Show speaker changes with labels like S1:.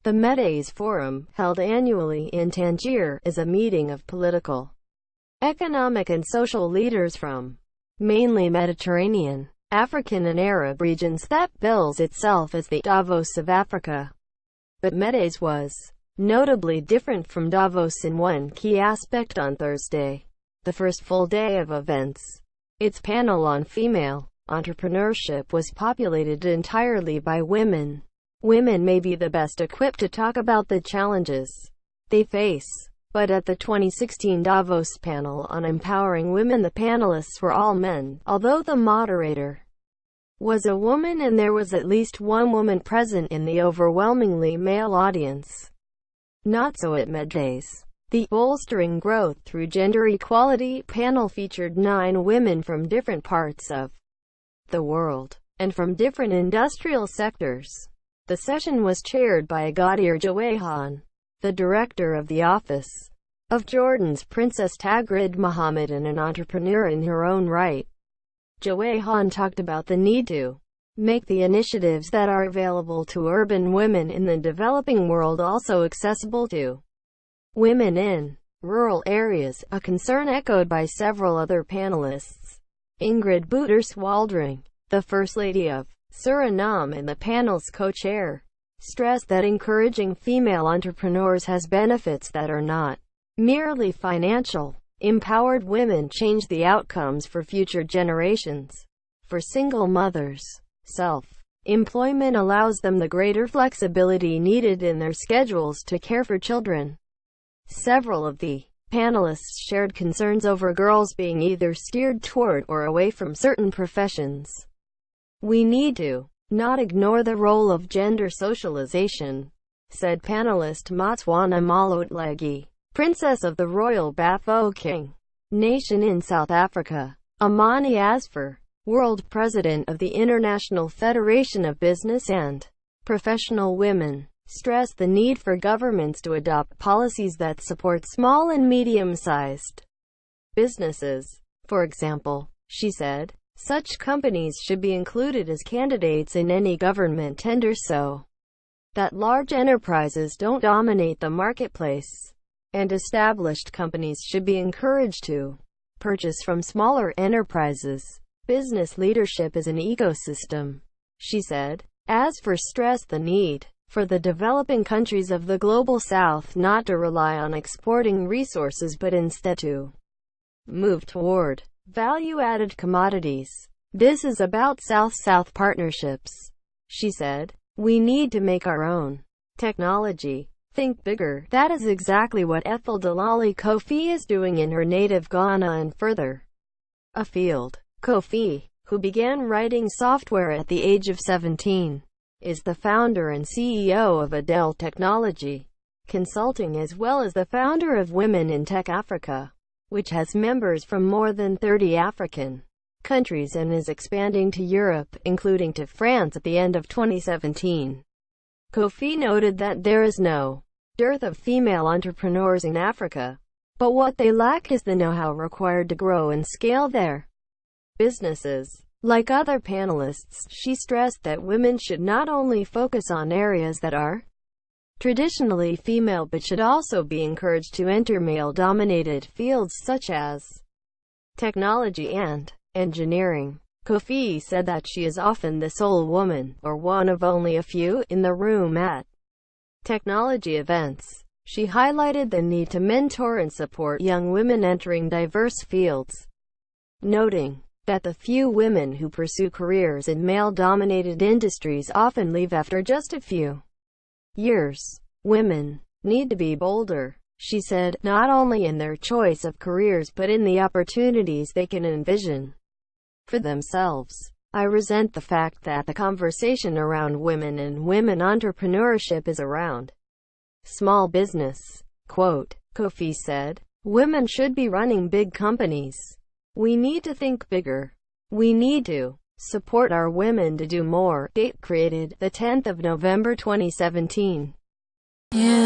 S1: The MEDays Forum, held annually in Tangier, is a meeting of political, economic and social leaders from mainly Mediterranean, African and Arab regions that bills itself as the Davos of Africa. But MEDays was notably different from Davos in one key aspect. On Thursday, the first full day of events, its panel on female entrepreneurship was populated entirely by women. Women may be the best equipped to talk about the challenges they face. But at the 2016 Davos panel on empowering women, the panelists were all men, although the moderator was a woman and there was at least one woman present in the overwhelmingly male audience. Not so at MEDays. The Bolstering Growth Through Gender Equality panel featured 9 women from different parts of the world, and from different industrial sectors. The session was chaired by Agadir Jawayhan, the director of the office of Jordan's Princess Tagrid Mohammed and an entrepreneur in her own right. Jawayhan talked about the need to make the initiatives that are available to urban women in the developing world also accessible to women in rural areas, a concern echoed by several other panelists. Ingrid Bouters-Waldring, the First Lady of Suriname and the panel's co-chair, stressed that encouraging female entrepreneurs has benefits that are not merely financial. Empowered women change the outcomes for future generations. For single mothers, self-employment allows them the greater flexibility needed in their schedules to care for children. Several of the panelists shared concerns over girls being either steered toward or away from certain professions. "We need to not ignore the role of gender socialization," said panelist Motswana Malotlegi, Princess of the Royal Bafokeng Nation in South Africa. Amani Asfer, World President of the International Federation of Business and Professional Women, stressed the need for governments to adopt policies that support small and medium-sized businesses. For example, she said, such companies should be included as candidates in any government tender so that large enterprises don't dominate the marketplace, and established companies should be encouraged to purchase from smaller enterprises. Business leadership is an ecosystem, she said. Asfer stressed the need for the developing countries of the Global South not to rely on exporting resources but instead to move toward value-added commodities. This is about South-South partnerships, she said. We need to make our own technology. Think bigger. That is exactly what Ethel Delali Kofi is doing in her native Ghana and further afield. Kofi, who began writing software at the age of 17, is the founder and CEO of Adele Technology Consulting as well as the founder of Women in Tech Africa, which has members from more than 30 African countries and is expanding to Europe, including to France at the end of 2017. Kofi noted that there is no dearth of female entrepreneurs in Africa, but what they lack is the know-how required to grow and scale their businesses. Like other panelists, she stressed that women should not only focus on areas that are traditionally female but should also be encouraged to enter male-dominated fields such as technology and engineering. Kofi said that she is often the sole woman, or one of only a few, in the room at technology events. She highlighted the need to mentor and support young women entering diverse fields, noting that the few women who pursue careers in male-dominated industries often leave after just a few years. Women need to be bolder, she said, not only in their choice of careers but in the opportunities they can envision for themselves. I resent the fact that the conversation around women and women entrepreneurship is around small business. Quote, Kofi said, women should be running big companies. We need to think bigger. We need to support our women to do more. Date created the 10th of November 2017. Yeah.